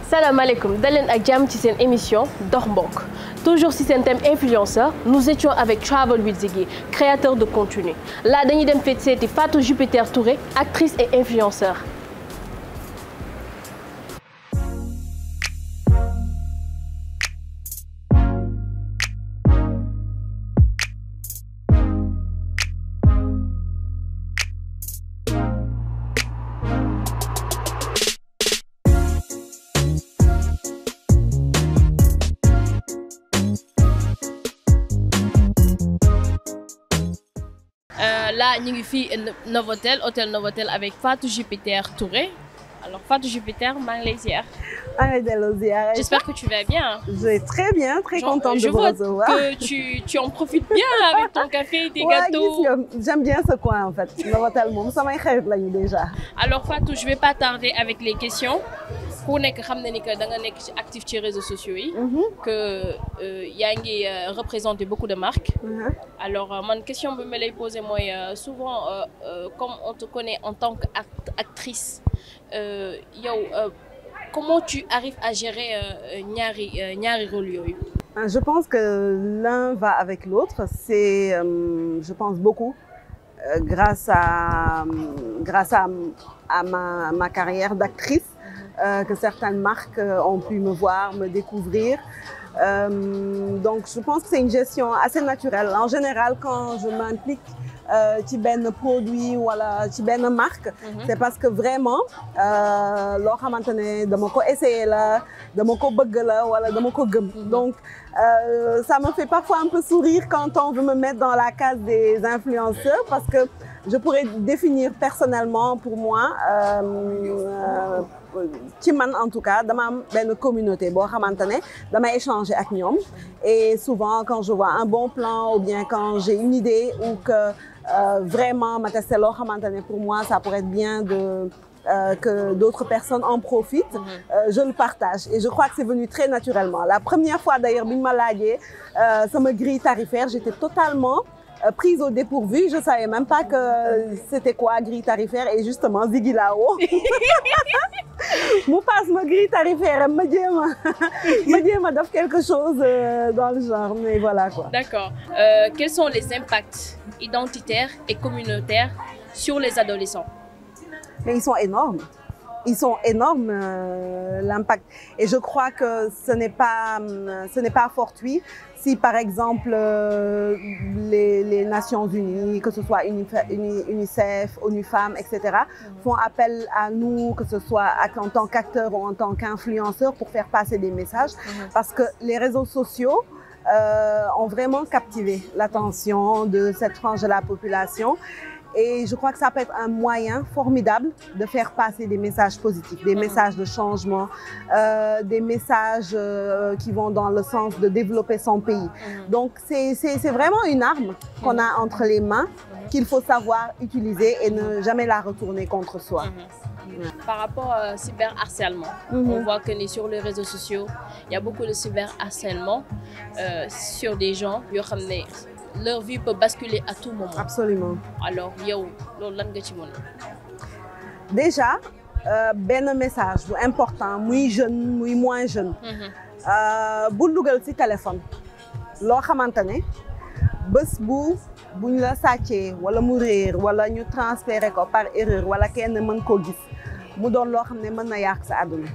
Salam alaikum, dalen ak jam ci sen émission Dox Mbokk. Toujours si sen thème influenceur, nous étions avec Travel with Ziggy, créateur de contenu. Là dañuy dem fait seeti Fatou Jupiter Touré, actrice et influenceur. Là, nous sommes Novotel, hôtel Novotel avec Fatou Jupiter Touré. Alors, Fatou Jupiter, j'espère que tu vas bien. Je vais très bien, très contente de vous recevoir. Je vois que tu en profites bien avec ton café et tes gâteaux. J'aime bien ce coin en fait. Novotel, ça m'a déjà. Alors, Fatou, je ne vais pas tarder avec les questions. Pour que tu es actif sur les réseaux sociaux, que Yangi représente beaucoup de marques. Alors, ma question que je me poser, moi, souvent, comme on te connaît en tant qu'actrice, comment tu arrives à gérer ñaari rôle? Je pense que l'un va avec l'autre. C'est, je pense, beaucoup grâce à ma carrière d'actrice. Que certaines marques ont pu me voir, me découvrir. Donc je pense que c'est une gestion assez naturelle. En général, quand je m'implique ci benn produit wala ci benn marque, c'est parce que vraiment loo xamante ne dama ko essayer la, dama ko bëgg la wala dama ko gëm. Donc ça me fait parfois un peu sourire quand on veut me mettre dans la case des influenceurs parce que je pourrais définir personnellement pour moi ci man en tout cas dama am benn communauté boo xamante ne damay échanger ak ñoom et souvent quand je vois un bon plan ou bien quand j'ai une idée ou que vraiment ma testé loo xamante ne pour moi ça pourrait être bien de que d'autres personnes en profitent, je le partage et je crois que c'est venu très naturellement. La première fois d'ailleurs bi ñu ma laajee sama grille tarifaire, j'étais totalement prise au dépourvu, je ne savais même pas que c'était quoi grille tarifaire et justement Ziggy là-haut. Moi passe ma grille tarifaire, me dit quelque chose dans le genre, mais voilà quoi. D'accord. Quels sont les impacts identitaires et communautaires sur les adolescents? Mais ils sont énormes. Ils sont énormes, l'impact. Et je crois que ce n'est pas fortuit si, par exemple, les Nations Unies, que ce soit UNICEF, ONU Femmes, etc., font appel à nous, que ce soit en tant qu'acteurs ou en tant qu'influenceurs, pour faire passer des messages. Parce que les réseaux sociaux ont vraiment captivé l'attention de cette frange de la population. Et je crois que ça peut être un moyen formidable de faire passer des messages positifs, des messages de changement, des messages qui vont dans le sens de développer son pays. Donc c'est vraiment une arme qu'on a entre les mains qu'il faut savoir utiliser et ne jamais la retourner contre soi. Par rapport au cyberharcèlement, on voit que sur les réseaux sociaux, il y a beaucoup de cyberharcèlement sur des gens qui leur vie peut basculer à tout moment. Absolument. Alors, yow, loolu lan nga ci mën? Déjà, benn message bu important, muy jeune, muy moins jeune. Bu dugal ci téléphone. Loo xamante ne bés buñ la sàccee wala mu réer wala ñu transféré ko par erreur wala kenn mën koo gis mu doon loo xam ne mën na yàq sa àdduna.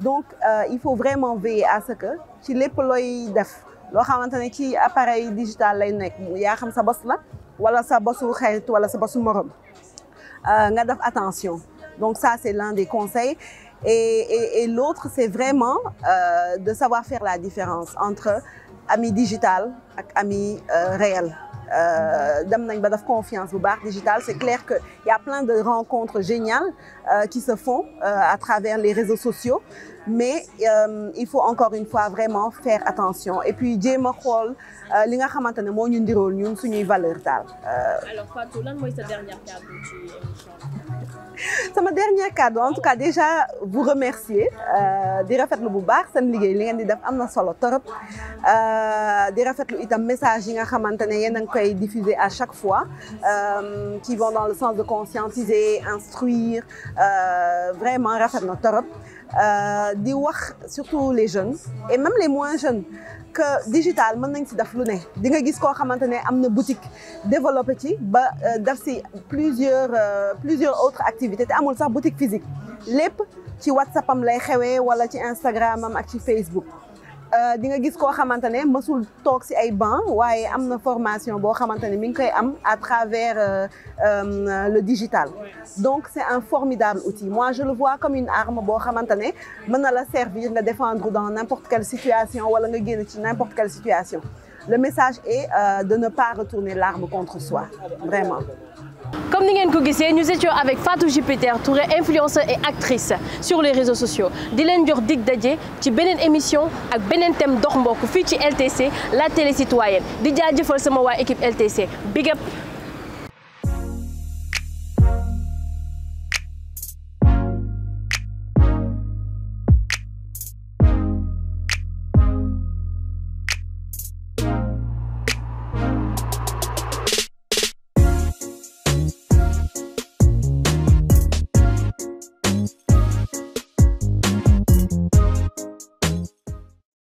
Donc, il faut vraiment veiller à ce que ci lépp looy def. loo xamante ne ci appareil digital lay nekk yaa xam sa bos la wala sa bosu xarit wala sa bosu morom nga def attention. Donc ça c'est l'un des conseils et l'autre c'est vraiment de savoir faire la différence entre ami digital ak ami réel. Dem nañ ba def confiance bu baax digital, c'est clair que il y a plein de rencontres géniales qui se font à travers les réseaux sociaux. Mais il faut encore une fois vraiment faire attention et puis jéem a xool li nga xamante ne moo ñu ndirool ñun suñuy valeur daal. Alors Fatou, lan mooy sa dernière cadeau ci émission? Sama dernier cadeau en tout cas déjà vous remercier di rafetlu bu baax seen liggéey li ngeen di def am na solo torop di rafetlu itam message yi nga xamante ne yéen a ngi koy diffuser à chaque fois qui vont dans le sens de conscientiser, instruire vraiment rafet na torop. di wax surtout les jeunes et même les moins jeunes que digital mën nañ si def lu ne di nga gis koo xamante ne am na boutique développé ci ba def si plusieurs autres activités te amul sax boutique physique lépp ci WhatsApp am lay xewee wala ci Instagram am ak ci Facebook di nga gis koo xamante ne mësul toog si ay banc waaye am na formation boo xamante ne mi ngi koy am à travers le digital donc c'est un formidable outil moi je le vois comme une arme boo xamante ne mën na la servir nga défendre dans n'importe quelle situation wala nga génn ci n'importe quelle situation le message est de ne pas retourner l'arme contre soi vraiment. Comme vous l'avez vu, nous étions avec Fatou Jupiter Touré, influenceuse et actrice sur les réseaux sociaux. Di leen jox dig daje ci beneen émission ak beneen thème dox mbokk fii ci LTC la télé citoyenne di jaajëfal sama waa équipe LTC big up.